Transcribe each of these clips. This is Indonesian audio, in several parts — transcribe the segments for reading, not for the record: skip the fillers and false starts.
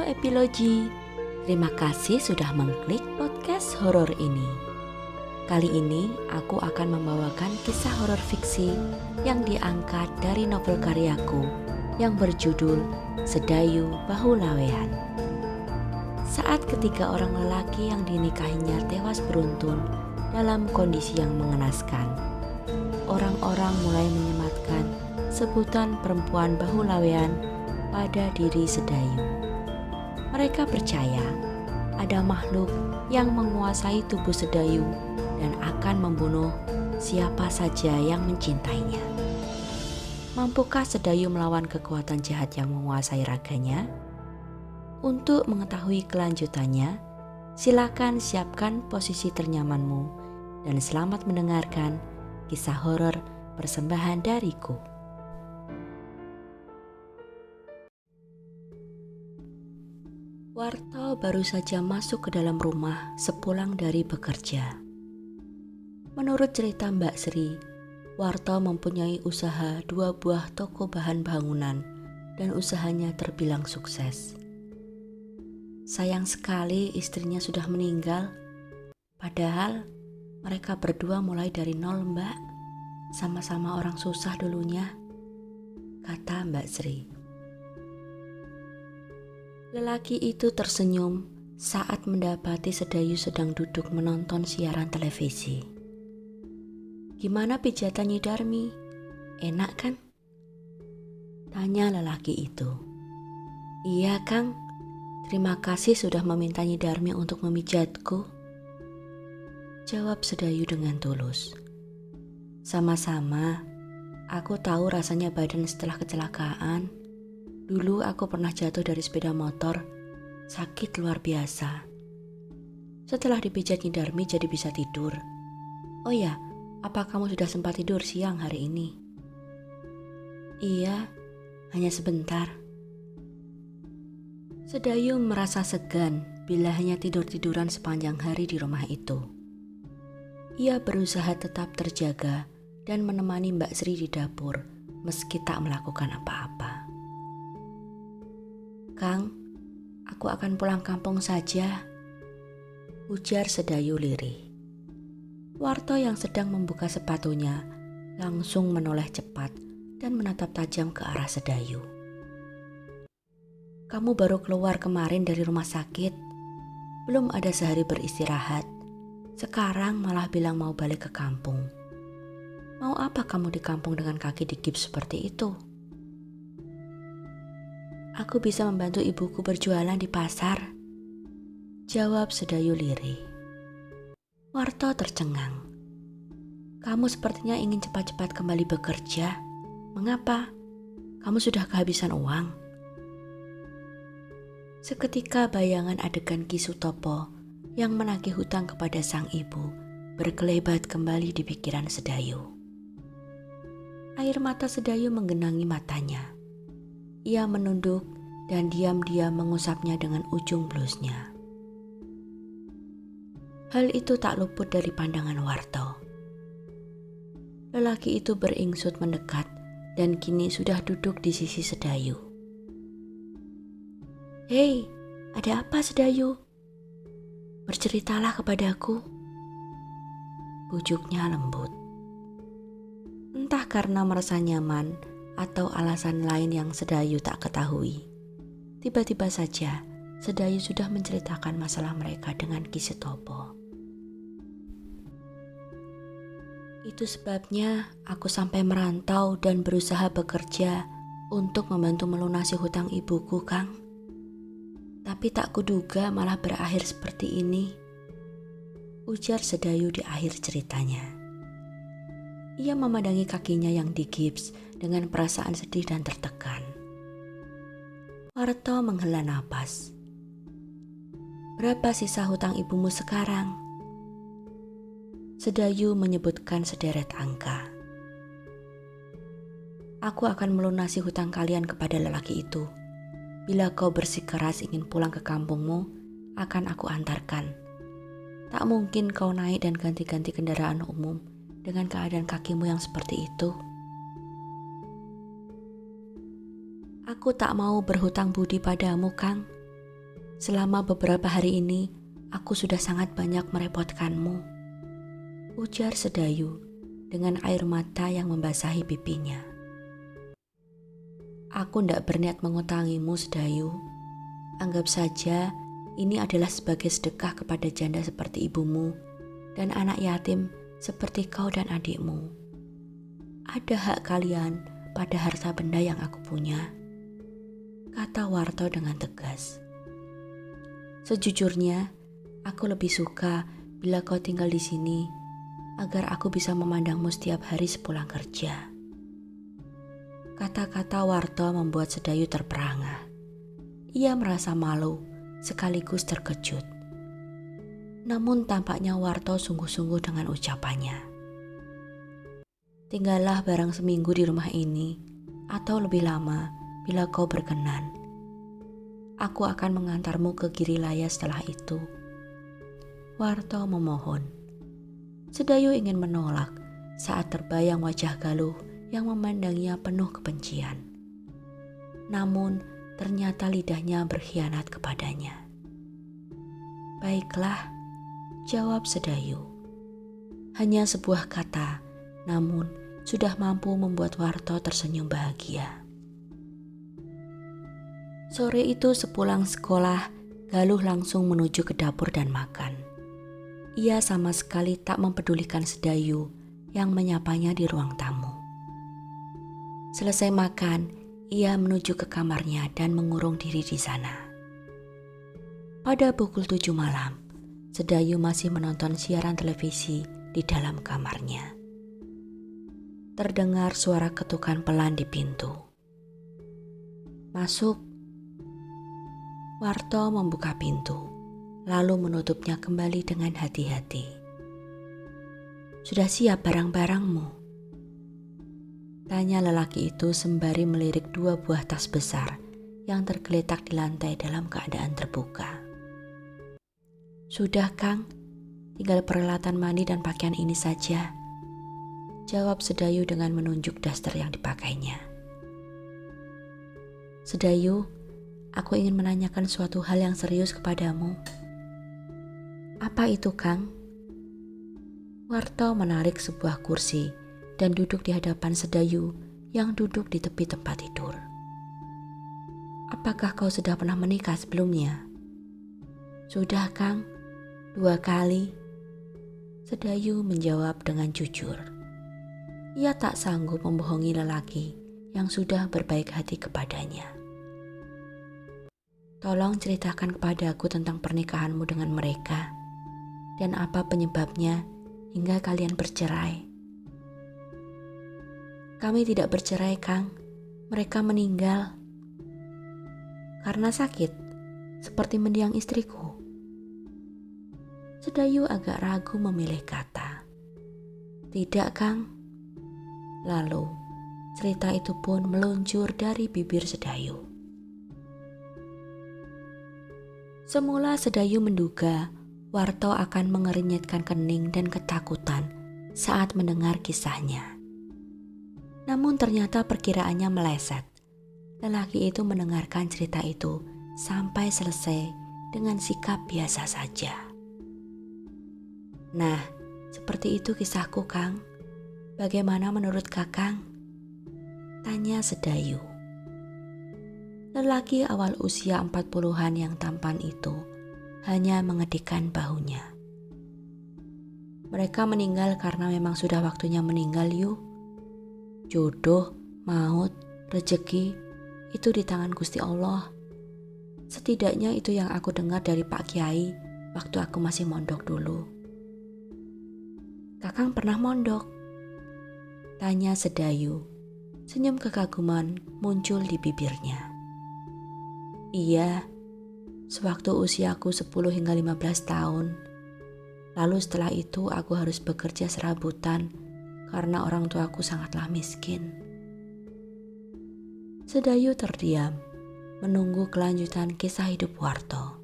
Epilogi. Terima kasih sudah mengklik podcast horor ini. Kali ini aku akan membawakan kisah horor fiksi yang diangkat dari novel karyaku yang berjudul Sedayu Bahu Lawean. Saat ketiga orang lelaki yang dinikahinya tewas beruntun dalam kondisi yang mengenaskan, orang-orang mulai menyematkan sebutan perempuan bahu lawean pada diri Sedayu. Mereka percaya ada makhluk yang menguasai tubuh Sedayu dan akan membunuh siapa saja yang mencintainya. Mampukah Sedayu melawan kekuatan jahat yang menguasai raganya? Untuk mengetahui kelanjutannya, silakan siapkan posisi ternyamanmu dan selamat mendengarkan kisah horor persembahan dariku. Warto baru saja masuk ke dalam rumah sepulang dari bekerja. Menurut cerita Mbak Sri, Warto mempunyai usaha 2 buah toko bahan bangunan dan usahanya terbilang sukses. Sayang sekali istrinya sudah meninggal, padahal mereka berdua mulai dari nol, Mbak. Sama-sama orang susah dulunya, kata Mbak Sri. Lelaki itu tersenyum saat mendapati Sedayu sedang duduk menonton siaran televisi. Gimana pijatan Nyi Darmi? Enak kan? Tanya lelaki itu. Iya Kang, terima kasih sudah meminta Nyi Darmi untuk memijatku, jawab Sedayu dengan tulus. Sama-sama, aku tahu rasanya badan setelah kecelakaan. Dulu aku pernah jatuh dari sepeda motor, sakit luar biasa. Setelah dipijat Nyi Darmi jadi bisa tidur. Oh ya, apa kamu sudah sempat tidur siang hari ini? Iya, hanya sebentar. Sedayu merasa segan bila hanya tidur-tiduran sepanjang hari di rumah itu. Ia berusaha tetap terjaga dan menemani Mbak Sri di dapur meski tak melakukan apa-apa. Kang, aku akan pulang kampung saja, ujar Sedayu lirih. Warto yang sedang membuka sepatunya langsung menoleh cepat dan menatap tajam ke arah Sedayu. Kamu baru keluar kemarin dari rumah sakit, belum ada sehari beristirahat, sekarang malah bilang mau balik ke kampung. Mau apa kamu di kampung dengan kaki digips seperti itu? Aku bisa membantu ibuku berjualan di pasar, jawab Sedayu lirih. Warto tercengang. Kamu sepertinya ingin cepat-cepat kembali bekerja. Mengapa? Kamu sudah kehabisan uang? Seketika bayangan adegan Ki Sutopo yang menagih hutang kepada sang ibu berkelebat kembali di pikiran Sedayu. Air mata Sedayu menggenangi matanya. Ia menunduk dan diam-diam mengusapnya dengan ujung blusnya. Hal itu tak luput dari pandangan Warto. Lelaki itu beringsut mendekat dan kini sudah duduk di sisi Sedayu. Hei, ada apa Sedayu? Berceritalah kepadaku, bujuknya lembut. Entah karena merasa nyaman atau alasan lain yang Sedayu tak ketahui, tiba-tiba saja Sedayu sudah menceritakan masalah mereka dengan Ki Sutopo. Itu sebabnya aku sampai merantau dan berusaha bekerja untuk membantu melunasi hutang ibuku, Kang. Tapi tak kuduga malah berakhir seperti ini, ujar Sedayu di akhir ceritanya. Ia memandangi kakinya yang digips dengan perasaan sedih dan tertekan. Warto menghela napas. Berapa sisa hutang ibumu sekarang? Sedayu menyebutkan sederet angka. Aku akan melunasi hutang kalian kepada lelaki itu. Bila kau bersikeras ingin pulang ke kampungmu, akan aku antarkan. Tak mungkin kau naik dan ganti-ganti kendaraan umum dengan keadaan kakimu yang seperti itu. Aku tak mau berhutang budi padamu, Kang. selama beberapa hari ini aku sudah sangat banyak merepotkanmu, ujar Sedayu dengan air mata yang membasahi pipinya. Aku ndak berniat mengutangimu, Sedayu. Anggap saja ini adalah sebagai sedekah kepada janda seperti ibumu dan anak yatim seperti kau dan adikmu. Ada hak kalian pada harta benda yang aku punya, kata Warto dengan tegas. Sejujurnya, aku lebih suka bila kau tinggal di sini agar aku bisa memandangmu setiap hari sepulang kerja. Kata-kata Warto membuat Sedayu terperangah. Ia merasa malu sekaligus terkejut. Namun tampaknya Warto sungguh-sungguh dengan ucapannya. Tinggallah barang seminggu di rumah ini atau lebih lama bila kau berkenan. Aku akan mengantarmu ke Girilaya setelah itu. Warto memohon. Sedayu ingin menolak saat terbayang wajah Galuh yang memandangnya penuh kebencian. Namun ternyata lidahnya berkhianat kepadanya. Baiklah, jawab Sedayu. Hanya sebuah kata, namun sudah mampu membuat Warto tersenyum bahagia. Sore itu sepulang sekolah, Galuh langsung menuju ke dapur dan makan. Ia sama sekali tak mempedulikan Sedayu yang menyapanya di ruang tamu. Selesai makan, ia menuju ke kamarnya dan mengurung diri di sana. Pada pukul 7 malam, Sedayu masih menonton siaran televisi di dalam kamarnya. Terdengar suara ketukan pelan di pintu. Masuk. Warto membuka pintu, lalu menutupnya kembali dengan hati-hati. Sudah siap barang-barangmu? Tanya lelaki itu sembari melirik 2 buah tas besar yang tergeletak di lantai dalam keadaan terbuka. Sudah, Kang, tinggal peralatan mandi dan pakaian ini saja, jawab Sedayu dengan menunjuk daster yang dipakainya. Sedayu, aku ingin menanyakan suatu hal yang serius kepadamu. Apa itu, Kang? Warto menarik sebuah kursi dan duduk di hadapan Sedayu yang duduk di tepi tempat tidur. Apakah kau sudah pernah menikah sebelumnya? Sudah, Kang, 2 kali. Sedayu menjawab dengan jujur. Ia tak sanggup membohongi lelaki yang sudah berbaik hati kepadanya. Tolong ceritakan kepadaku tentang pernikahanmu dengan mereka dan apa penyebabnya hingga kalian bercerai. Kami tidak bercerai, Kang. Mereka meninggal. Karena sakit, seperti mendiang istriku. Sedayu agak ragu memilih kata. Tidak, Kang. Lalu, cerita itu pun meluncur dari bibir Sedayu. Semula Sedayu menduga Warto akan mengernyitkan kening dan ketakutan saat mendengar kisahnya. Namun ternyata perkiraannya meleset. Lelaki itu mendengarkan cerita itu sampai selesai dengan sikap biasa saja. Nah, seperti itu kisahku, Kang. Bagaimana menurut Kakang? Tanya Sedayu. Lelaki awal usia 40-an yang tampan itu hanya mengedikkan bahunya. Mereka meninggal karena memang sudah waktunya meninggal, Yu. Jodoh, maut, rezeki, itu di tangan Gusti Allah. Setidaknya itu yang aku dengar dari Pak Kiai waktu aku masih mondok dulu. Kakang pernah mondok? Tanya Sedayu. Senyum kekaguman muncul di bibirnya. Iya, sewaktu usiaku 10 hingga 15 tahun. Lalu setelah itu aku harus bekerja serabutan karena orang tuaku sangatlah miskin. Sedayu terdiam, menunggu kelanjutan kisah hidup Warto.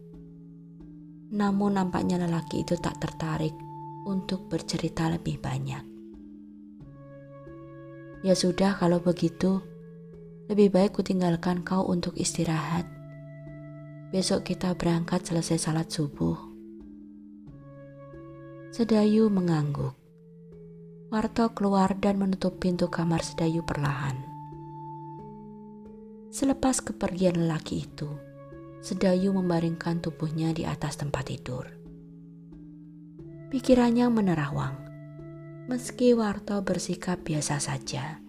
Namun nampaknya lelaki itu tak tertarik untuk bercerita lebih banyak. Ya sudah, kalau begitu, lebih baik kutinggalkan kau untuk istirahat. Besok kita berangkat selesai salat subuh. Sedayu mengangguk. Warto keluar dan menutup pintu kamar Sedayu perlahan. Selepas kepergian lelaki itu, Sedayu membaringkan tubuhnya di atas tempat tidur. Pikirannya menerawang. Meski Warto bersikap biasa saja,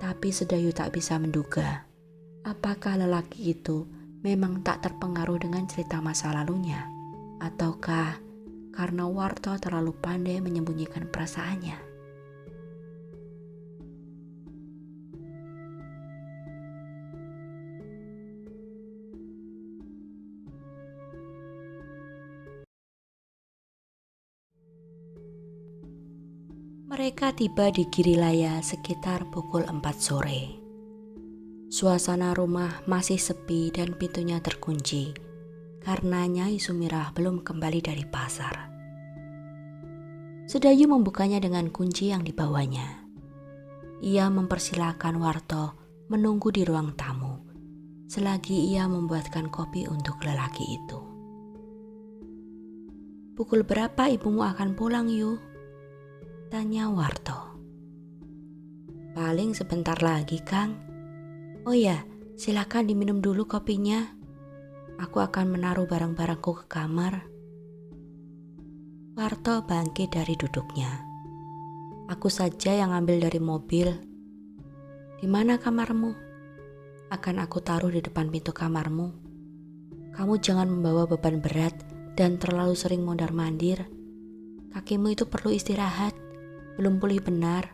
tapi Sedayu tak bisa menduga apakah lelaki itu memang tak terpengaruh dengan cerita masa lalunya, ataukah karena Warto terlalu pandai menyembunyikan perasaannya. Mereka tiba di Girilaya sekitar pukul 4 sore. Suasana rumah masih sepi dan pintunya terkunci karena Nyai Sumirah belum kembali dari pasar. Sedayu membukanya dengan kunci yang dibawanya. Ia mempersilahkan Warto menunggu di ruang tamu selagi ia membuatkan kopi untuk lelaki itu. "Pukul berapa ibumu akan pulang, Yu?" tanya Warto. "Paling sebentar lagi, Kang. Oh ya, silakan diminum dulu kopinya. Aku akan menaruh barang-barangku ke kamar." Warto bangkit dari duduknya. "Aku saja yang ambil dari mobil. Di mana kamarmu? Akan aku taruh di depan pintu kamarmu. Kamu jangan membawa beban berat dan terlalu sering mondar-mandir. Kakimu itu perlu istirahat, belum pulih benar,"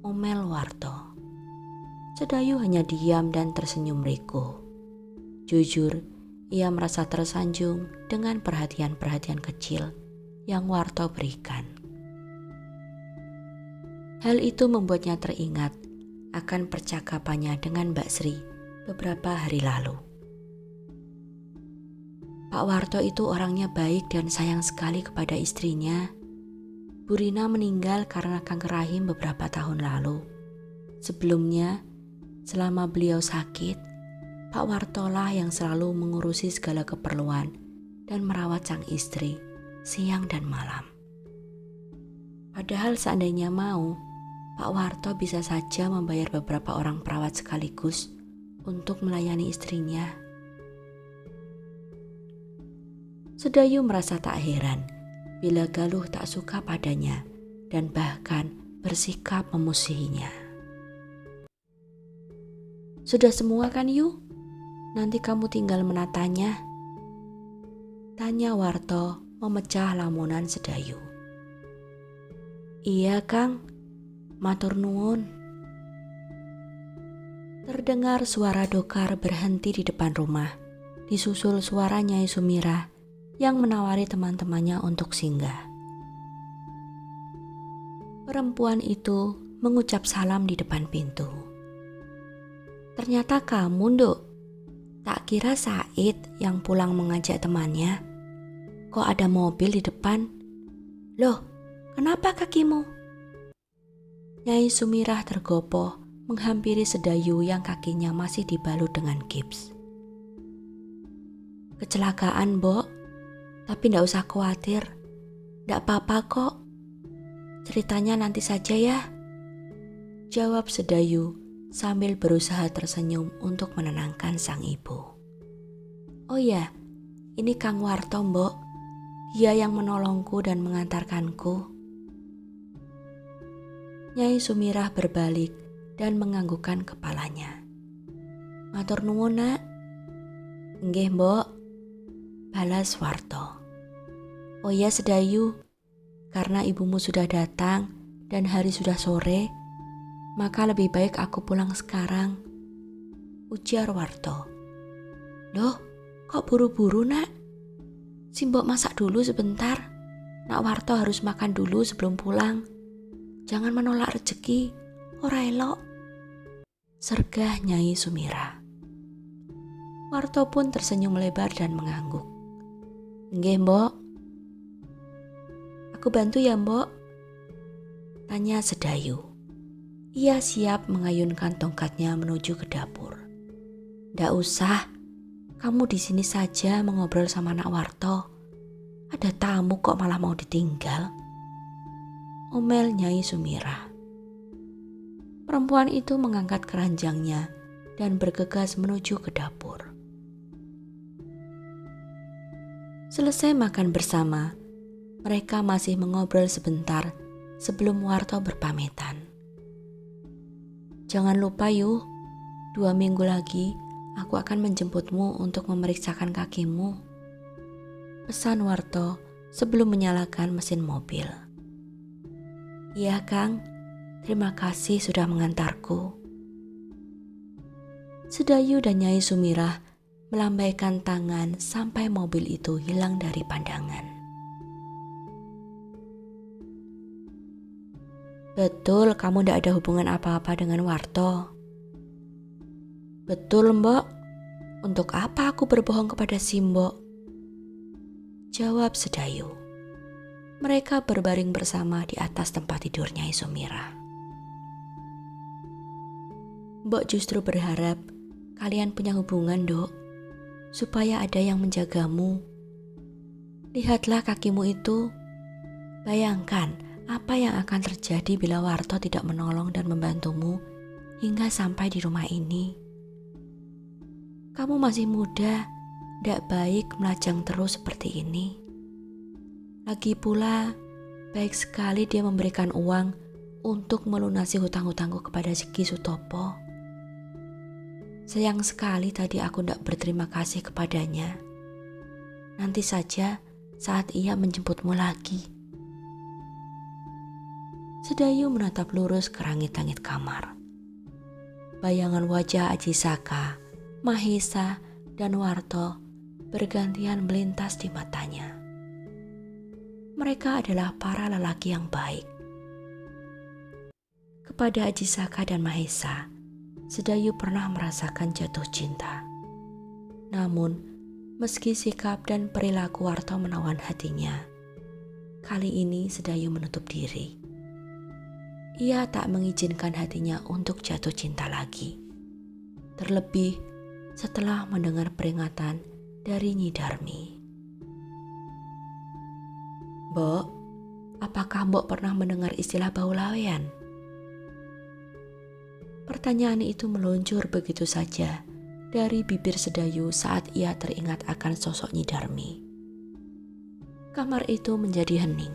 omel Warto. Sedayu hanya diam dan tersenyum riku. Jujur, ia merasa tersanjung dengan perhatian-perhatian kecil yang Warto berikan. Hal itu membuatnya teringat akan percakapannya dengan Mbak Sri beberapa hari lalu. Pak Warto itu orangnya baik dan sayang sekali kepada istrinya. Bu Rina meninggal karena kanker rahim beberapa tahun lalu. Sebelumnya, selama beliau sakit, Pak Warto lah yang selalu mengurusi segala keperluan dan merawat sang istri siang dan malam. Padahal seandainya mau, Pak Warto bisa saja membayar beberapa orang perawat sekaligus untuk melayani istrinya. Sedayu merasa tak heran bila Galuh tak suka padanya dan bahkan bersikap memusuhinya. "Sudah semua kan, Yu? Nanti kamu tinggal menatanya," tanya Warto memecah lamunan Sedayu. "Iya, Kang. Matur nuwun." Terdengar suara dokar berhenti di depan rumah, disusul suara Nyai Sumirah yang menawari teman-temannya untuk singgah. Perempuan itu mengucap salam di depan pintu. "Ternyata kamu, Nduk. Tak kira Said yang pulang mengajak temannya. Kok ada mobil di depan? Loh, kenapa kakimu?" Nyai Sumirah tergopoh menghampiri Sedayu yang kakinya masih dibalut dengan gips. "Kecelakaan, Mbok. Tapi ndak usah khawatir. Ndak apa-apa kok. Ceritanya nanti saja ya," jawab Sedayu sambil berusaha tersenyum untuk menenangkan sang ibu. "Oh ya, ini Kang Warto, Mbok. Dia yang menolongku dan mengantarkanku." Nyai Sumirah berbalik dan menganggukkan kepalanya. "Matur nuwun, Nak." "Nggih, Mbok," balas Warto. "Oh ya Sedayu, karena ibumu sudah datang dan hari sudah sore, maka lebih baik aku pulang sekarang," ujar Warto. "Loh, kok buru-buru, Nak? Si Mbok masak dulu sebentar. Nak Warto harus makan dulu sebelum pulang. Jangan menolak rezeki, ora elok," sergah Nyai Sumirah. Warto pun tersenyum lebar dan mengangguk. "Nggih, Mbok." "Aku bantu ya, Mbok?" tanya Sedayu. Ia siap mengayunkan tongkatnya menuju ke dapur. "Ndak usah, Kamu di sini saja mengobrol sama anak Warto. Ada tamu kok malah mau ditinggal? Omel Nyai Sumirah. Perempuan itu mengangkat keranjangnya dan bergegas menuju ke dapur. Selesai makan bersama, mereka masih mengobrol sebentar sebelum Warto berpamitan. Jangan lupa yuk, 2 minggu lagi aku akan menjemputmu untuk memeriksakan kakimu. Pesan Warto sebelum menyalakan mesin mobil. Iya Kang, terima kasih sudah mengantarku. Sedayu dan Nyai Sumirah melambaikan tangan sampai mobil itu hilang dari pandangan. Betul, kamu tidak ada hubungan apa-apa dengan Warto. Betul, Mbok. Untuk apa aku berbohong kepada si Mbok? Jawab Sedayu. Mereka berbaring bersama di atas tempat tidur Nyai Sumirah. Mbok justru berharap kalian punya hubungan, Dok, supaya ada yang menjagamu. Lihatlah kakimu itu. Bayangkan apa yang akan terjadi bila Warto tidak menolong dan membantumu hingga sampai di rumah ini. Kamu masih muda, tidak baik melajang terus seperti ini. Lagi pula, baik sekali dia memberikan uang untuk melunasi hutang-hutangku kepada Ki Sutopo. Sayang sekali tadi aku tidak berterima kasih kepadanya. Nanti saja saat ia menjemputmu lagi. Sedayu menatap lurus ke langit-langit kamar. Bayangan wajah Aji Saka, Mahesa, dan Warto bergantian melintas di matanya. Mereka adalah para lelaki yang baik. Kepada Aji Saka dan Mahesa, Sedayu pernah merasakan jatuh cinta. Namun, meski sikap dan perilaku Warto menawan hatinya, kali ini Sedayu menutup diri. Ia tak mengizinkan hatinya untuk jatuh cinta lagi. Terlebih setelah mendengar peringatan dari Nyi Darmi. Mbok, apakah Mbok pernah mendengar istilah bau lawean? Pertanyaan itu meluncur begitu saja dari bibir Sedayu saat ia teringat akan sosok Nyi Darmi. Kamar itu menjadi hening.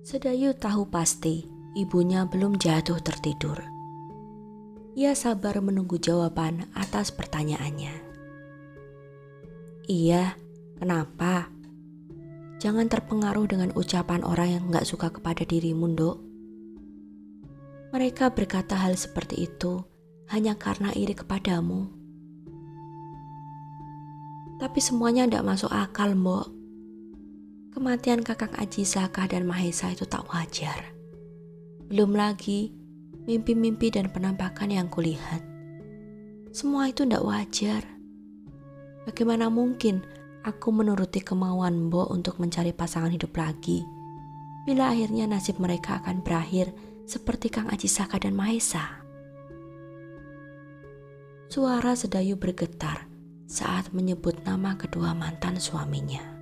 Sedayu tahu pasti ibunya belum jatuh tertidur. Ia sabar menunggu jawaban atas pertanyaannya. Iya, kenapa? Jangan terpengaruh dengan ucapan orang yang gak suka kepada dirimu, Nduk. Mereka berkata hal seperti itu hanya karena iri kepadamu. Tapi semuanya tidak masuk akal, Mbok. Kematian Kakang Aji Saka dan Mahesa itu tak wajar. Belum lagi mimpi-mimpi dan penampakan yang kulihat. Semua itu tidak wajar. Bagaimana mungkin aku menuruti kemauan Mbok untuk mencari pasangan hidup lagi, bila akhirnya nasib mereka akan berakhir seperti Kang Aji Saka dan Mahesa? Suara Sedayu bergetar saat menyebut nama kedua mantan suaminya.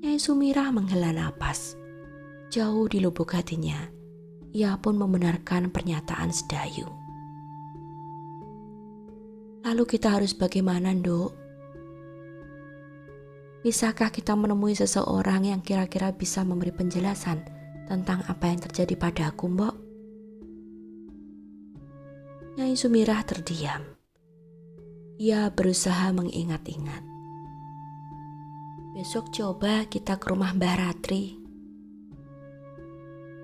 Nyai Sumirah menghela napas. Jauh di lubuk hatinya, ia pun membenarkan pernyataan Sedayu. Lalu kita harus bagaimana, Nduk? Bisakah kita menemui seseorang yang kira-kira bisa memberi penjelasan tentang apa yang terjadi padaku, Mbok? Nyai Sumirah terdiam. Ia berusaha mengingat-ingat. Besok coba kita ke rumah Mbah Ratri.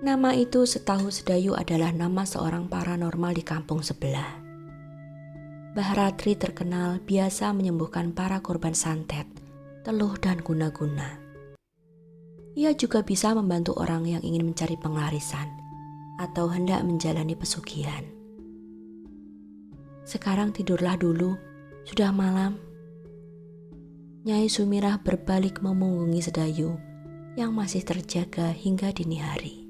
Nama itu setahu Sedayu adalah nama seorang paranormal di kampung sebelah. Mbah Ratri terkenal biasa menyembuhkan para korban santet, teluh dan guna-guna. Ia juga bisa membantu orang yang ingin mencari penglarisan atau hendak menjalani pesugihan. Sekarang tidurlah dulu, sudah malam. Nyai Sumirah berbalik memunggungi Sedayu yang masih terjaga hingga dini hari.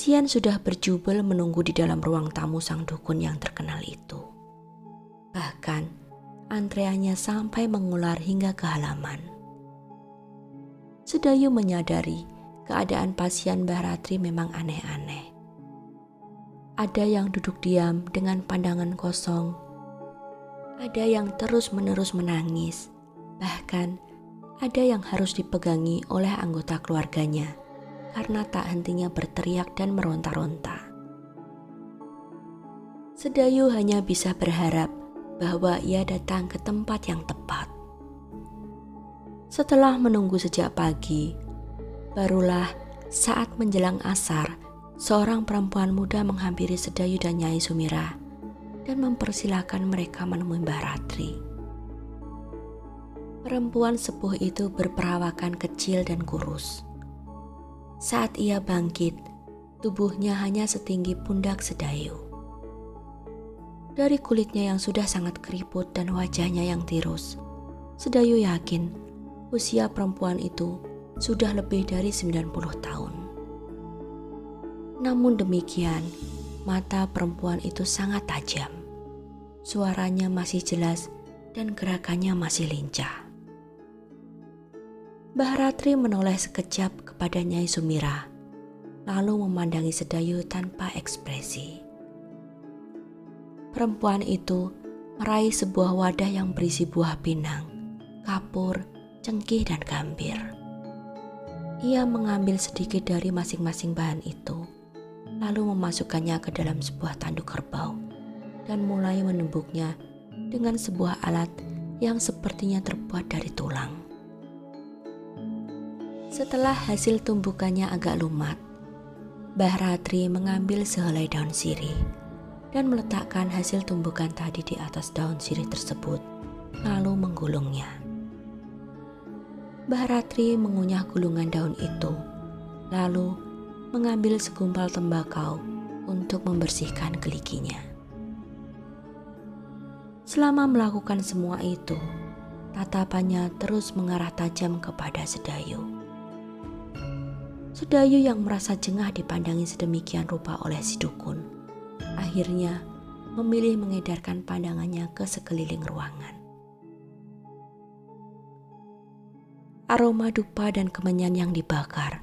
Pasien sudah berjubel menunggu di dalam ruang tamu sang dukun yang terkenal itu. Bahkan, antreannya sampai mengular hingga ke halaman. Sedayu menyadari keadaan pasien Mbah Ratri memang aneh-aneh. Ada yang duduk diam dengan pandangan kosong. Ada yang terus-menerus menangis. Bahkan, ada yang harus dipegangi oleh anggota keluarganya karena tak hentinya berteriak dan meronta-ronta. Sedayu hanya bisa berharap bahwa ia datang ke tempat yang tepat. Setelah menunggu sejak pagi, barulah saat menjelang asar, seorang perempuan muda menghampiri Sedayu dan Nyai Sumirah dan mempersilahkan mereka menemui Mbah Ratri. Perempuan sepuh itu berperawakan kecil dan kurus. Saat ia bangkit, tubuhnya hanya setinggi pundak Sedayu. Dari kulitnya yang sudah sangat keriput dan wajahnya yang tirus, Sedayu yakin usia perempuan itu sudah lebih dari 90 tahun. Namun demikian, mata perempuan itu sangat tajam. Suaranya masih jelas dan gerakannya masih lincah. Mbah Ratri menoleh sekejap kepada Nyai Sumirah, lalu memandangi Sedayu tanpa ekspresi. Perempuan itu meraih sebuah wadah yang berisi buah pinang, kapur, cengkih, dan gambir. Ia mengambil sedikit dari masing-masing bahan itu, lalu memasukkannya ke dalam sebuah tanduk kerbau dan mulai menembuknya dengan sebuah alat yang sepertinya terbuat dari tulang. Setelah hasil tumbukannya agak lumat, Mbah Ratri mengambil sehelai daun sirih dan meletakkan hasil tumbukan tadi di atas daun sirih tersebut, lalu menggulungnya. Mbah Ratri mengunyah gulungan daun itu, lalu mengambil segumpal tembakau untuk membersihkan geliginya. Selama melakukan semua itu, tatapannya terus mengarah tajam kepada Sedayu. Sedayu yang merasa jengah dipandangi sedemikian rupa oleh si dukun, akhirnya memilih mengedarkan pandangannya ke sekeliling ruangan. Aroma dupa dan kemenyan yang dibakar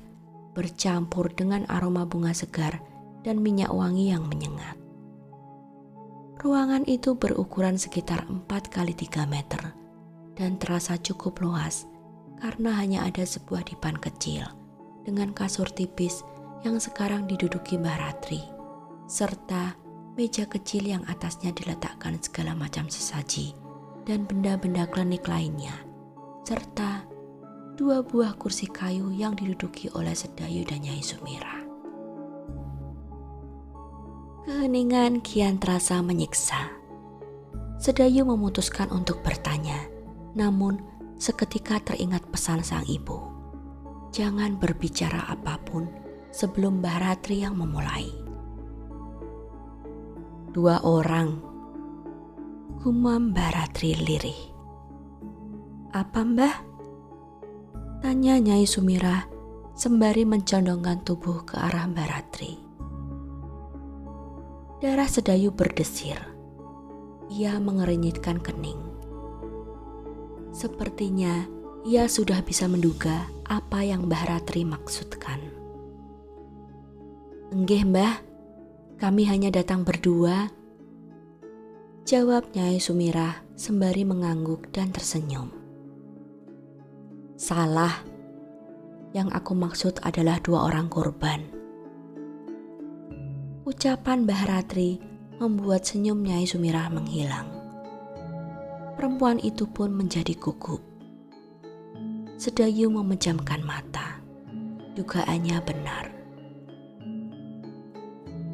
bercampur dengan aroma bunga segar dan minyak wangi yang menyengat. Ruangan itu berukuran sekitar 4x3 meter dan terasa cukup luas karena hanya ada sebuah dipan kecil dengan kasur tipis yang sekarang diduduki Mbah Ratri, serta meja kecil yang atasnya diletakkan segala macam sesaji dan benda-benda klinik lainnya, serta 2 buah kursi kayu yang diduduki oleh Sedayu dan Nyai Sumirah. Keheningan kian terasa menyiksa. Sedayu memutuskan untuk bertanya, namun seketika teringat pesan sang ibu. Jangan berbicara apapun sebelum Mbah Ratri yang memulai. 2 orang, gumam Mbah Ratri lirih. Apa Mbah? Tanya Nyai Sumirah sembari mencondongkan tubuh ke arah Mbah Ratri. Darah Sedayu berdesir. Ia mengernyitkan kening. Sepertinya ia sudah bisa menduga apa yang Mbah Ratri maksudkan. Enggih Mbah, kami hanya datang berdua, jawab Nyai Sumirah sembari mengangguk dan tersenyum. Salah, yang aku maksud adalah 2 orang korban. Ucapan Mbah Ratri membuat senyum Nyai Sumirah menghilang. Perempuan itu pun menjadi gugup. Sedayu memejamkan mata. Dugaannya benar.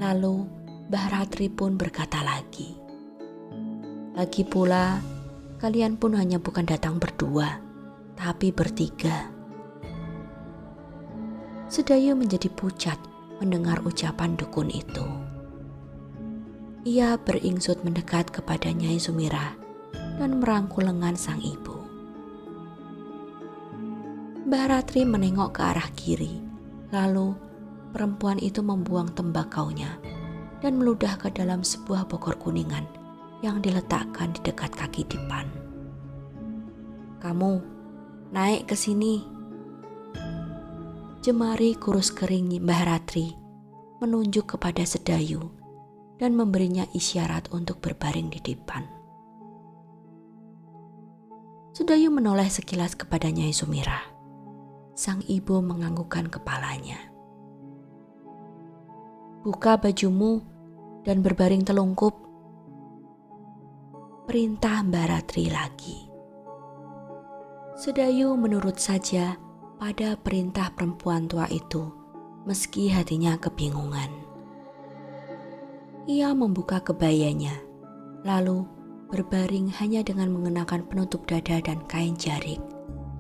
Lalu Mbah Ratri pun berkata lagi. Lagi pula, kalian pun hanya bukan datang berdua, tapi bertiga. Sedayu menjadi pucat mendengar ucapan dukun itu. Ia beringsut mendekat kepada Nyai Sumirah dan merangkul lengan sang ibu. Mbah Ratri menengok ke arah kiri, lalu perempuan itu membuang tembakaunya dan meludah ke dalam sebuah bokor kuningan yang diletakkan di dekat kaki Dipan. "Kamu naik ke sini." Jemari kurus kering Mbah Ratri menunjuk kepada Sedayu dan memberinya isyarat untuk berbaring di Dipan. Sedayu menoleh sekilas kepada Nyai Sumirah. Sang ibu menganggukkan kepalanya. "Buka bajumu dan berbaring telungkup," perintah Mbah Ratri lagi. Sedayu menurut saja pada perintah perempuan tua itu, meski hatinya kebingungan. Ia membuka kebayanya, lalu berbaring hanya dengan mengenakan penutup dada dan kain jarik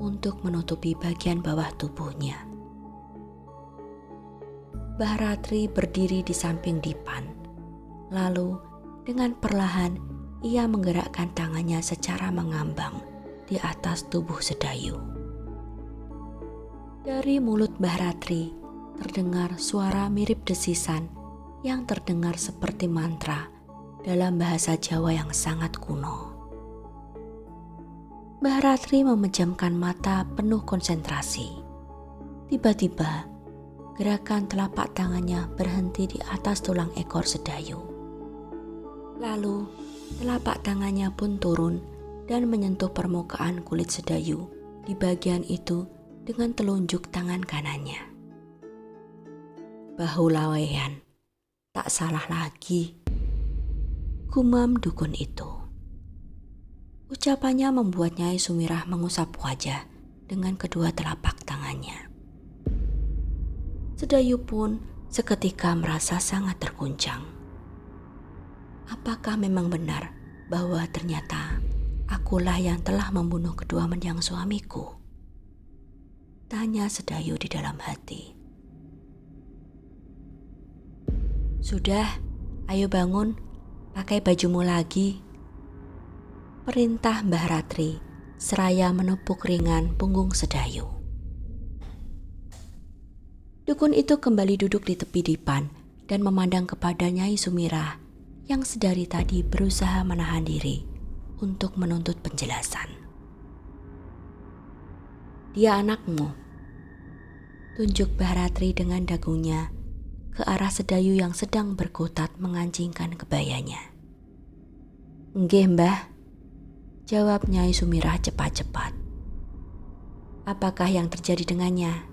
untuk menutupi bagian bawah tubuhnya. Mbah Ratri berdiri di samping Dipan, lalu dengan perlahan ia menggerakkan tangannya secara mengambang di atas tubuh Sedayu. Dari mulut Mbah Ratri terdengar suara mirip desisan yang terdengar seperti mantra dalam bahasa Jawa yang sangat kuno. Mbah Ratri memejamkan mata penuh konsentrasi. Tiba-tiba, gerakan telapak tangannya berhenti di atas tulang ekor Sedayu. Lalu, telapak tangannya pun turun dan menyentuh permukaan kulit Sedayu di bagian itu dengan telunjuk tangan kanannya. "Bahu laweyan, tak salah lagi," gumam dukun itu. Ucapannya membuat Nyai Sumirah mengusap wajah dengan kedua telapak tangannya. Sedayu pun seketika merasa sangat terguncang. Apakah memang benar bahwa ternyata akulah yang telah membunuh kedua mendiang suamiku? Tanya Sedayu di dalam hati. "Sudah, ayo bangun, pakai bajumu lagi," perintah Mbah Ratri seraya menepuk ringan punggung Sedayu. Dukun itu kembali duduk di tepi Dipan dan memandang kepada Nyai Sumirah yang sedari tadi berusaha menahan diri untuk menuntut penjelasan. "Dia anakmu," tunjuk Mbah Ratri dengan dagunya ke arah Sedayu yang sedang berkutat mengancingkan kebayanya. "Nggih, Mbah," jawab Nyai Sumirah cepat-cepat. "Apakah yang terjadi dengannya?"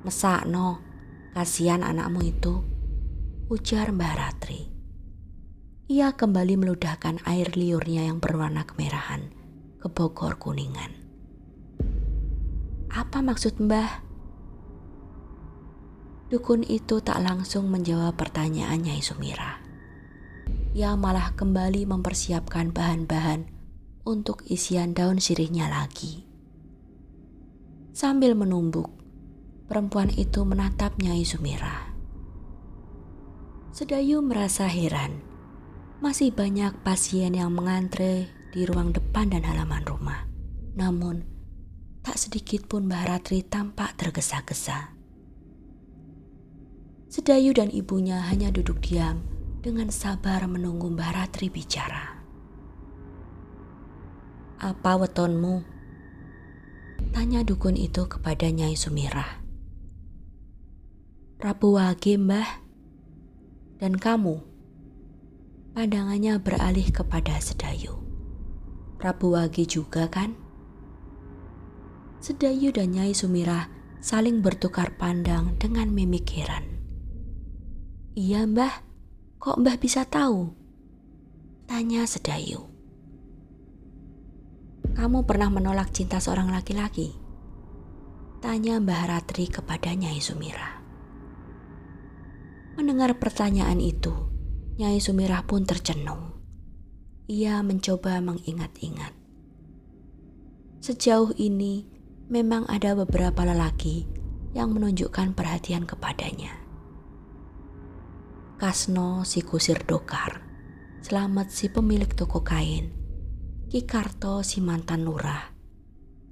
"Mesakno, kasihan anakmu itu," ujar Mbah Ratri. Ia kembali meludahkan air liurnya yang berwarna kemerahan ke bokor kuningan. "Apa maksud Mbah?" Dukun itu tak langsung menjawab pertanyaan Nyai Sumirah. Ia malah kembali mempersiapkan bahan-bahan untuk isian daun sirihnya lagi. Sambil menumbuk, perempuan itu menatap Nyai Sumirah. Sedayu merasa heran. Masih banyak pasien yang mengantre di ruang depan dan halaman rumah. Namun, tak sedikit pun Mbah Ratri tampak tergesa-gesa. Sedayu dan ibunya hanya duduk diam dengan sabar menunggu Mbah Ratri bicara. "Apa wetonmu?" tanya dukun itu kepada Nyai Sumirah. "Rabu Wage, Mbah." "Dan kamu?" Pandangannya beralih kepada Sedayu. "Rabu Wage juga kan?" Sedayu dan Nyai Sumirah saling bertukar pandang dengan mimik heran. "Iya, Mbah. Kok Mbah bisa tahu?" tanya Sedayu. "Kamu pernah menolak cinta seorang laki-laki?" tanya Mbah Ratri kepada Nyai Sumirah. Mendengar pertanyaan itu, Nyai Sumirah pun tercenung. Ia mencoba mengingat-ingat. Sejauh ini memang ada beberapa lelaki yang menunjukkan perhatian kepadanya. Kasno si kusir dokar, Slamet si pemilik toko kain, Ki Karto si mantan lurah,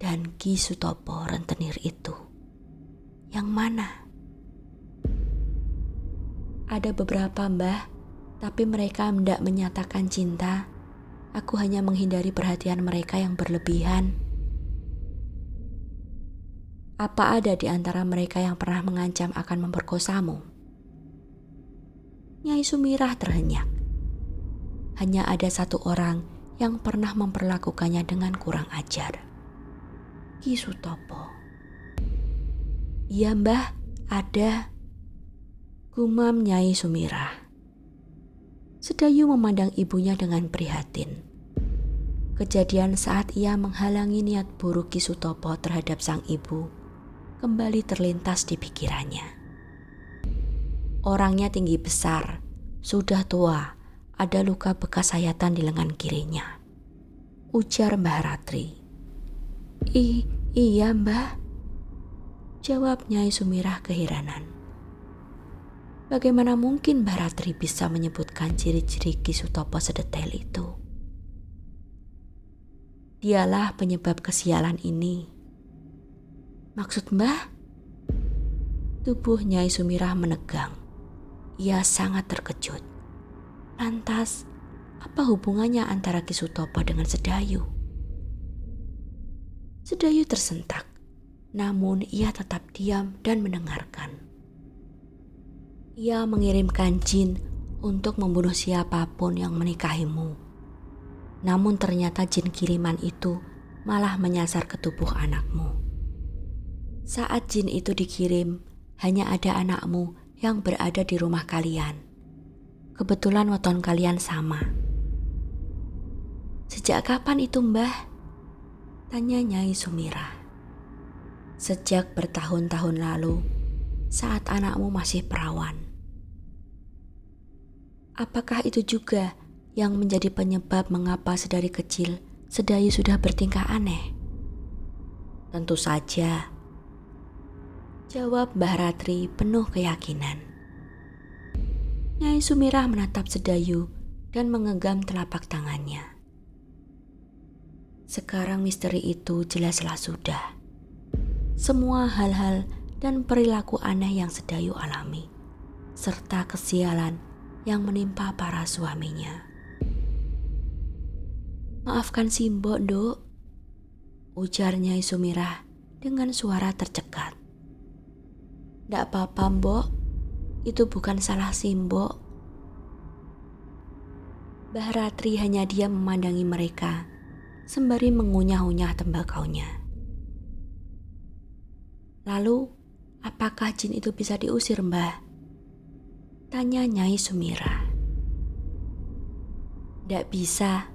dan Ki Sutopo rentenir itu. Yang mana? Ada beberapa mbah, tapi mereka tidak menyatakan cinta. Aku hanya menghindari perhatian mereka yang berlebihan. Apa ada di antara mereka yang pernah mengancam akan memperkosamu? Nyai Sumirah terhenyak. Hanya ada satu orang yang pernah memperlakukannya dengan kurang ajar. Ki Sutopo. Iya mbah, ada. Gumam Nyai Sumirah. Sedayu memandang ibunya dengan prihatin. Kejadian saat ia menghalangi niat buruk Ki Sutopo terhadap sang ibu kembali terlintas di pikirannya. Orangnya tinggi besar, sudah tua, ada luka bekas sayatan di lengan kirinya. Ujar Mbah Ratri. Iya mbah, jawab Nyai Sumirah keheranan. Bagaimana mungkin Mbah Ratri bisa menyebutkan ciri-ciri Ki Sutopo sedetail itu? Dialah penyebab kesialan ini. Maksud mbah? Tubuh Nyai Sumirah menegang. Ia sangat terkejut. Lantas, apa hubungannya antara Ki Sutopo dengan Sedayu? Sedayu tersentak, namun ia tetap diam dan mendengarkan. Ia mengirimkan jin untuk membunuh siapapun yang menikahimu. Namun ternyata jin kiriman itu malah menyasar ke tubuh anakmu. Saat jin itu dikirim, hanya ada anakmu yang berada di rumah kalian. Kebetulan weton kalian sama. Sejak kapan itu mbah? Tanya Nyai Sumirah. Sejak bertahun-tahun lalu, saat anakmu masih perawan. Apakah itu juga yang menjadi penyebab mengapa sedari kecil Sedayu sudah bertingkah aneh? Tentu saja, jawab Mbah Ratri penuh keyakinan. Nyai Sumirah menatap Sedayu dan menggenggam telapak tangannya. Sekarang misteri itu jelaslah sudah. Semua hal-hal dan perilaku aneh yang Sedayu alami, serta kesialan yang menimpa para suaminya. Maafkan si mbok, Nduk, ujar Nyai Sumirah dengan suara tercekat. Ndak apa-apa mbok, itu bukan salah si mbok. Mbah Ratri hanya diam memandangi mereka sembari mengunyah-unyah tembakaunya. Lalu, apakah jin itu bisa diusir mbah? Tanya Nyai Sumirah. Ndak bisa.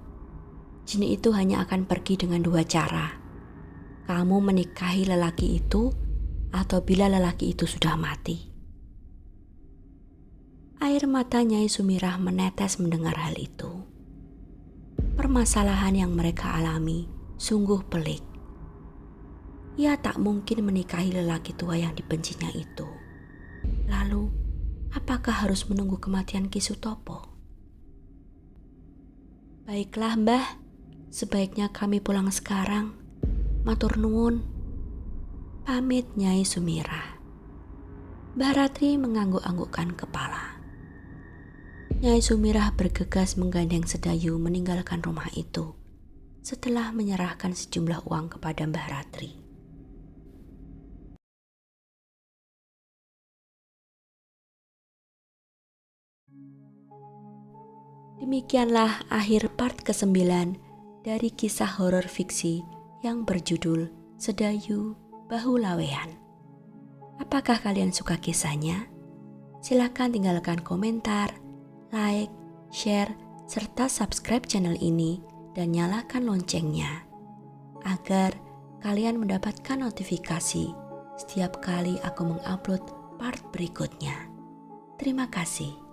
Jin itu hanya akan pergi dengan dua cara. Kamu menikahi lelaki itu, atau bila lelaki itu sudah mati. Air mata Nyai Sumirah menetes mendengar hal itu. Permasalahan yang mereka alami sungguh pelik. Ia tak mungkin menikahi lelaki tua yang dibencinya itu. Lalu, apakah harus menunggu kematian Ki Sutopo? Baiklah mbah, sebaiknya kami pulang sekarang. Matur nuwun. Pamit Nyai Sumirah. Mbah Ratri mengangguk-anggukkan kepala. Nyai Sumirah bergegas menggandeng Sedayu meninggalkan rumah itu setelah menyerahkan sejumlah uang kepada Mbah Ratri. Demikianlah akhir part ke-9 dari kisah horor fiksi yang berjudul Sedayu Bahu Lawean. Apakah kalian suka kisahnya? Silakan tinggalkan komentar, like, share, serta subscribe channel ini dan nyalakan loncengnya agar kalian mendapatkan notifikasi setiap kali aku mengupload part berikutnya. Terima kasih.